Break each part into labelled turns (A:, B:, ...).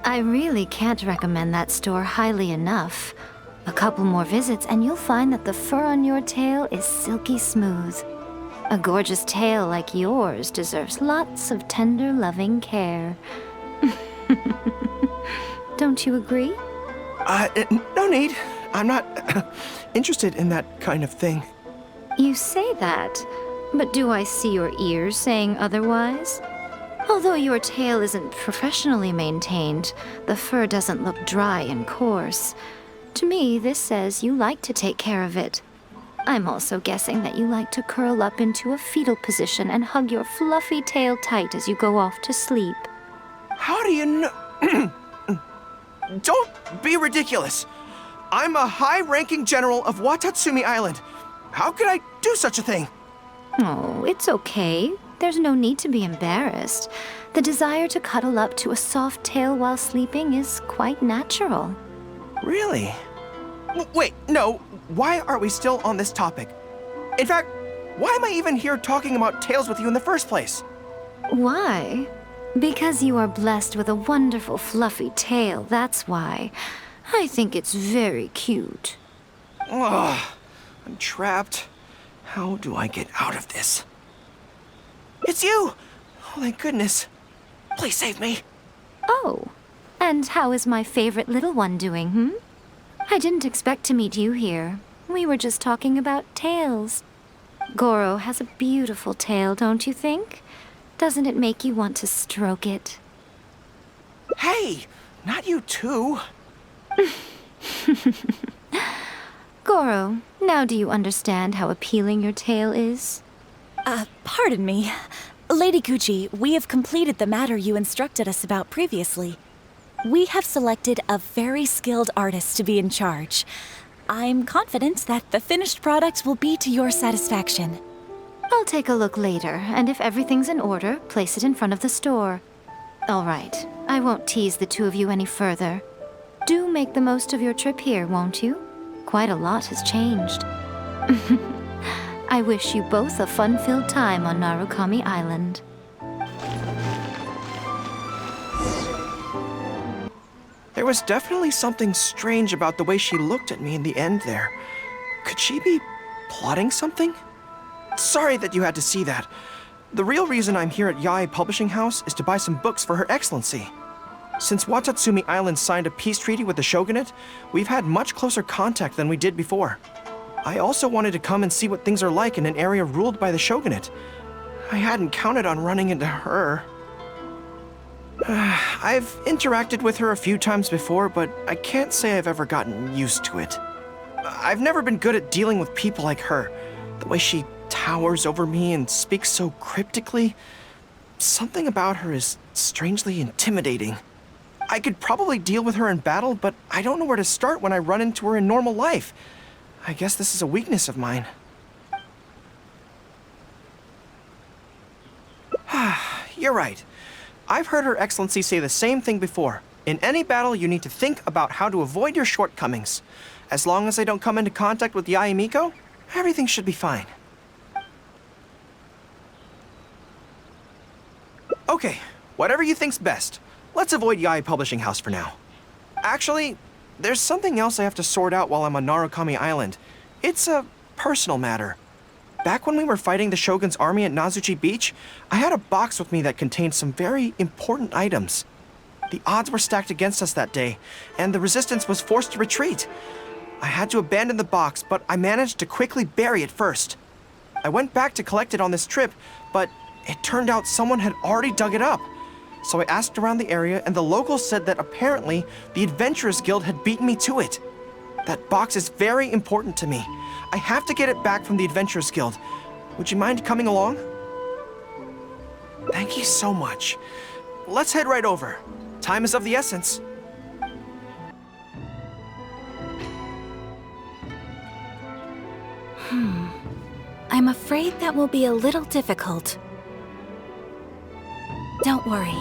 A: I really can't recommend that store highly enough. A couple more visits and you'll find that the fur on your tail is silky smooth. A gorgeous tail like yours deserves lots of tender, loving care. Don't you agree?
B: No need. I'm not interested in that kind of thing.
A: You say that, but do I see your ears saying otherwise? Although your tail isn't professionally maintained, the fur doesn't look dry and coarse. To me, this says you like to take care of it. I'm also guessing that you like to curl up into a fetal position and hug your fluffy tail tight as you go off to sleep.
B: How do you know? Don't be ridiculous. I'm a high-ranking general of Watatsumi Island. How could I do such a thing?
A: Oh, it's okay. There's no need to be embarrassed. The desire to cuddle up to a soft tail while sleeping is quite natural.
B: Really? Wait, no. Why are we still on this topic? In fact, why am I even here talking about tails with you in the first place?
A: Why? Because you are blessed with a wonderful fluffy tail, that's why. I think it's very cute.
B: Ugh, I'm trapped. How do I get out of this? It's you! Oh, thank goodness. Please save me.
A: Oh, and how is my favorite little one doing, I didn't expect to meet you here. We were just talking about tails. Gorou has a beautiful tail, don't you think? Doesn't it make you want to stroke it?
B: Hey, not you too.
A: Gorou, now do you understand how appealing your tail is?
C: Pardon me. Lady Gucci, we have completed the matter you instructed us about previously. We have selected a very skilled artist to be in charge. I'm confident that the finished product will be to your satisfaction.
A: I'll take a look later, and if everything's in order, place it in front of the store. All right, I won't tease the two of you any further. Do make the most of your trip here, won't you? Quite a lot has changed. I wish you both a fun-filled time on Narukami Island.
B: There was definitely something strange about the way she looked at me in the end there. Could she be plotting something? Sorry that you had to see that. The real reason I'm here at Yae Publishing House is to buy some books for Her Excellency. Since Watatsumi Island signed a peace treaty with the shogunate, we've had much closer contact than we did before. I also wanted to come and see what things are like in an area ruled by the shogunate. I hadn't counted on running into her. I've interacted with her a few times before, but I can't say I've ever gotten used to it. I've never been good at dealing with people like her. The way she towers over me and speaks so cryptically. Something about her is strangely intimidating. I could probably deal with her in battle, but I don't know where to start when I run into her in normal life. I guess this is a weakness of mine. You're right. I've heard Her Excellency say the same thing before. In any battle, you need to think about how to avoid your shortcomings. As long as I don't come into contact with Yae Miko, everything should be fine. Okay, whatever you think's best. Let's avoid Yae Publishing House for now. Actually, there's something else I have to sort out while I'm on Narukami Island. It's a personal matter. Back when we were fighting the Shogun's army at Nazuchi Beach, I had a box with me that contained some very important items. The odds were stacked against us that day, and the resistance was forced to retreat. I had to abandon the box, but I managed to quickly bury it first. I went back to collect it on this trip, but it turned out someone had already dug it up. So I asked around the area, and the locals said that apparently the Adventurers Guild had beaten me to it. That box is very important to me. I have to get it back from the Adventurers Guild. Would you mind coming along? Thank you so much. Let's head right over. Time is of the essence.
C: I'm afraid that will be a little difficult. Don't worry.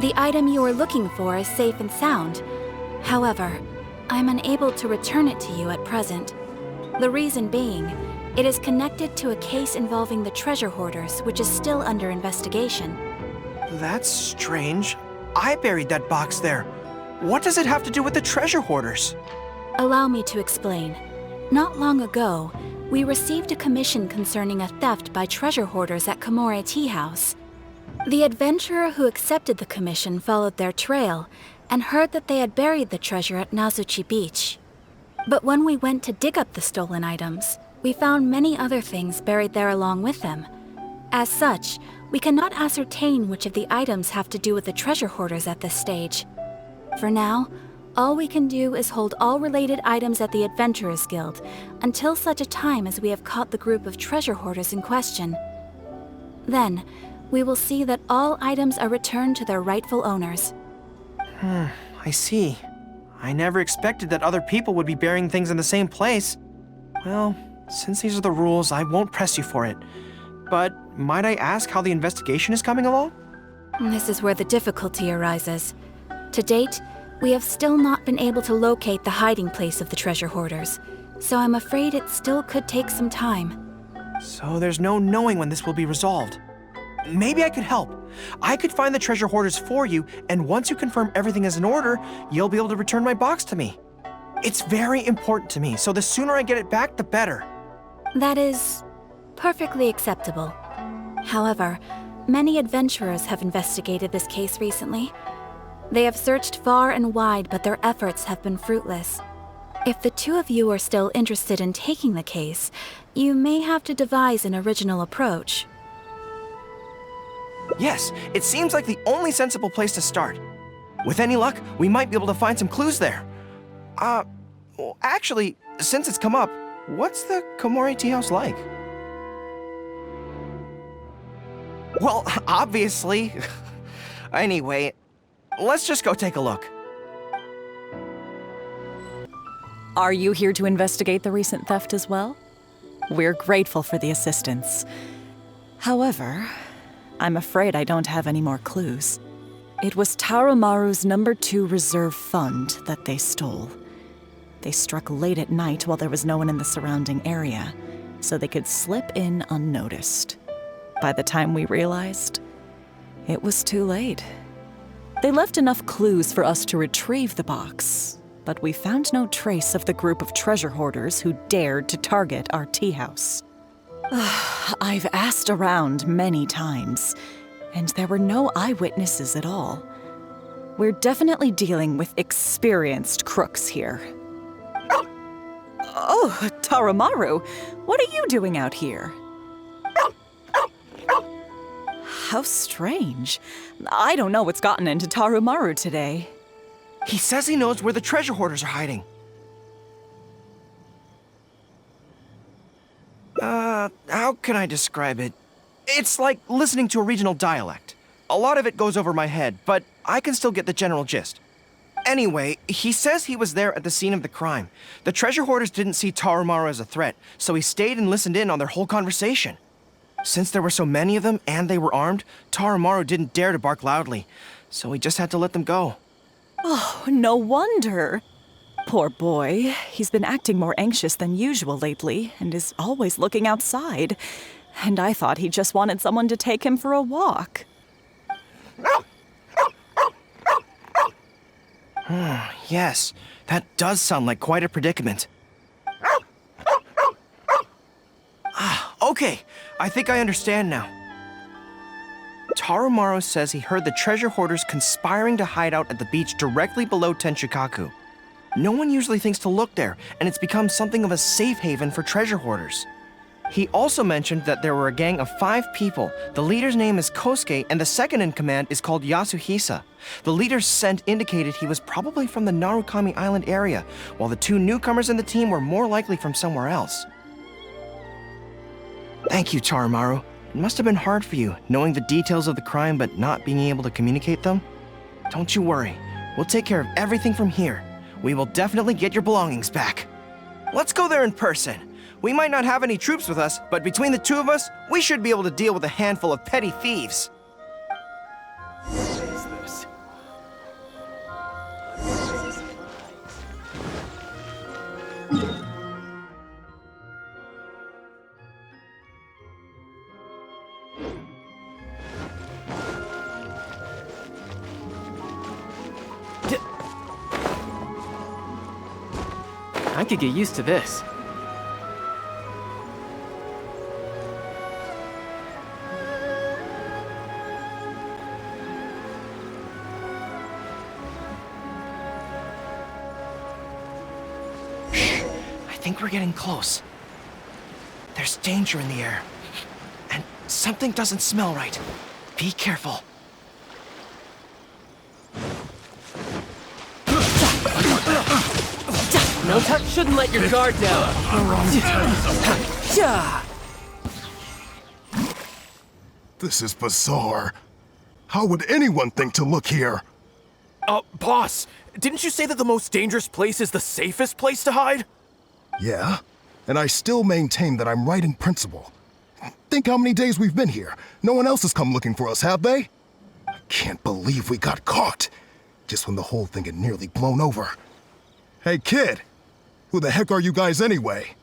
C: The item you are looking for is safe and sound. However, I'm unable to return it to you at present. The reason being, it is connected to a case involving the treasure hoarders, which is still under investigation.
B: That's strange. I buried that box there. What does it have to do with the treasure hoarders?
C: Allow me to explain. Not long ago, we received a commission concerning a theft by treasure hoarders at Komore Tea House. The adventurer who accepted the commission followed their trail and heard that they had buried the treasure at Nazuchi Beach. But when we went to dig up the stolen items, we found many other things buried there along with them. As such, we cannot ascertain which of the items have to do with the treasure hoarders at this stage. For now, all we can do is hold all related items at the Adventurers Guild until such a time as we have caught the group of treasure hoarders in question. Then, we will see that all items are returned to their rightful owners.
B: I see. I never expected that other people would be burying things in the same place. Well, since these are the rules, I won't press you for it. But might I ask how the investigation is coming along?
C: This is where the difficulty arises. To date, we have still not been able to locate the hiding place of the treasure hoarders, so I'm afraid it still could take some time.
B: So there's no knowing when this will be resolved. Maybe I could help. I could find the treasure hoarders for you, and once you confirm everything is in order, you'll be able to return my box to me. It's very important to me, so the sooner I get it back, the better.
C: That is perfectly acceptable. However, many adventurers have investigated this case recently. They have searched far and wide, but their efforts have been fruitless. If the two of you are still interested in taking the case, you may have to devise an original approach.
B: Yes, it seems like the only sensible place to start. With any luck, we might be able to find some clues there. Well, actually, since it's come up, what's the Komore Tea House like? Well, obviously. Anyway, let's just go take a look.
D: Are you here to investigate the recent theft as well? We're grateful for the assistance. However, I'm afraid I don't have any more clues. It was Tarumaru's #2 reserve fund that they stole. They struck late at night while there was no one in the surrounding area, so they could slip in unnoticed. By the time we realized, it was too late. They left enough clues for us to retrieve the box, but we found no trace of the group of treasure hoarders who dared to target our tea house. I've asked around many times, and there were no eyewitnesses at all. We're definitely dealing with experienced crooks here. Oh, Tarumaru, what are you doing out here? How strange. I don't know what's gotten into Tarumaru today.
B: He says he knows where the treasure hoarders are hiding. How can I describe it? It's like listening to a regional dialect. A lot of it goes over my head, but I can still get the general gist. Anyway, he says he was there at the scene of the crime. The treasure hoarders didn't see Tarumaru as a threat, so he stayed and listened in on their whole conversation. Since there were so many of them and they were armed, Tarumaru didn't dare to bark loudly, so he just had to let them go.
D: Oh, no wonder. Poor boy. He's been acting more anxious than usual lately and is always looking outside. And I thought he just wanted someone to take him for a walk.
B: Yes, that does sound like quite a predicament. Okay, I think I understand now. Tarumaru says he heard the treasure hoarders conspiring to hide out at the beach directly below Tenchukaku. No one usually thinks to look there, and it's become something of a safe haven for treasure hoarders. He also mentioned that there were a gang of 5 people. The leader's name is Kosuke, and the second in command is called Yasuhisa. The leader's scent indicated he was probably from the Narukami Island area, while the 2 newcomers in the team were more likely from somewhere else. Thank you, Tarumaru. It must have been hard for you, knowing the details of the crime but not being able to communicate them. Don't you worry. We'll take care of everything from here. We will definitely get your belongings back. Let's go there in person. We might not have any troops with us, but between the 2 of us, we should be able to deal with a handful of petty thieves.
E: I could get used to this.
B: I think we're getting close. There's danger in the air. And something doesn't smell right. Be careful.
E: No touch shouldn't let your guard down.
F: This is bizarre. How would anyone think to look here?
G: Boss, didn't you say that the most dangerous place is the safest place to hide?
F: Yeah, and I still maintain that I'm right in principle. Think how many days we've been here. No one else has come looking for us, have they? I can't believe we got caught. Just when the whole thing had nearly blown over. Hey, kid! Who the heck are you guys anyway?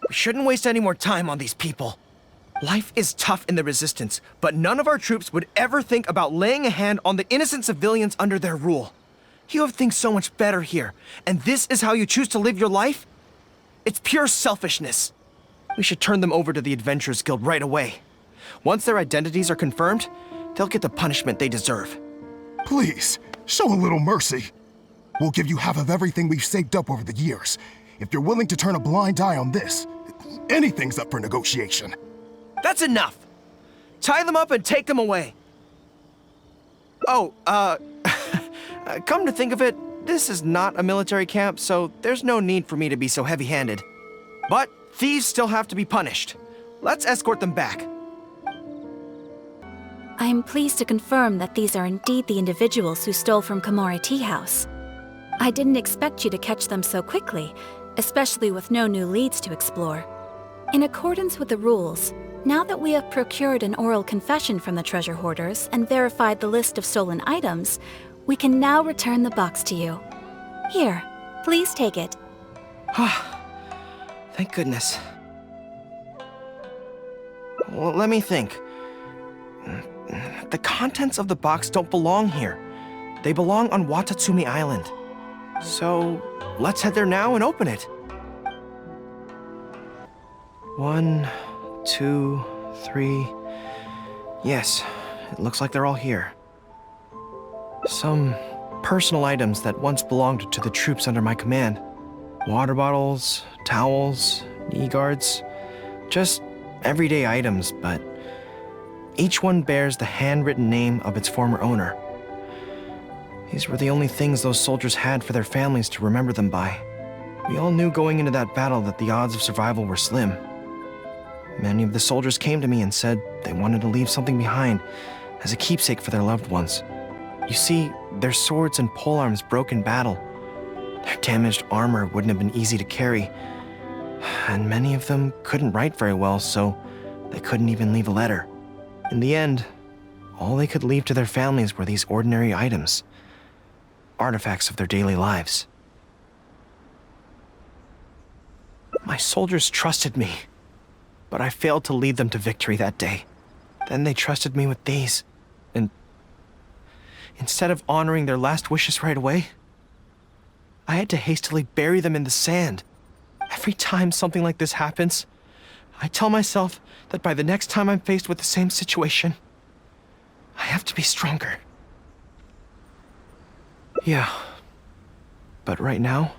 B: We shouldn't waste any more time on these people. Life is tough in the Resistance, but none of our troops would ever think about laying a hand on the innocent civilians under their rule. You have things so much better here, and this is how you choose to live your life? It's pure selfishness. We should turn them over to the Adventurers Guild right away. Once their identities are confirmed, they'll get the punishment they deserve.
F: Please, show a little mercy. We'll give you half of everything we've saved up over the years. If you're willing to turn a blind eye on this, anything's up for negotiation.
B: That's enough! Tie them up and take them away. Oh, come to think of it, this is not a military camp, so there's no need for me to be so heavy-handed. But thieves still have to be punished. Let's escort them back.
C: I am pleased to confirm that these are indeed the individuals who stole from Komori Tea House. I didn't expect you to catch them so quickly, especially with no new leads to explore. In accordance with the rules, now that we have procured an oral confession from the treasure hoarders and verified the list of stolen items, we can now return the box to you. Here, please take it.
B: Thank goodness. Well, let me think. The contents of the box don't belong here. They belong on Watatsumi Island. So, let's head there now and open it. 1, 2, 3. Yes, it looks like they're all here. Some personal items that once belonged to the troops under my command. Water bottles, towels, knee guards. Just everyday items, but each one bears the handwritten name of its former owner. These were the only things those soldiers had for their families to remember them by. We all knew going into that battle that the odds of survival were slim. Many of the soldiers came to me and said they wanted to leave something behind as a keepsake for their loved ones. You see, their swords and polearms broke in battle. Their damaged armor wouldn't have been easy to carry. And many of them couldn't write very well, so they couldn't even leave a letter. In the end, all they could leave to their families were these ordinary items. Artifacts of their daily lives. My soldiers trusted me, but I failed to lead them to victory that day. Then they trusted me with these, and instead of honoring their last wishes right away, I had to hastily bury them in the sand. Every time something like this happens, I tell myself that by the next time I'm faced with the same situation, I have to be stronger. Yeah, but right now,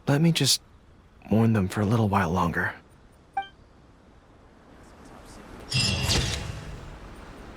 B: let me just mourn them for a little while longer.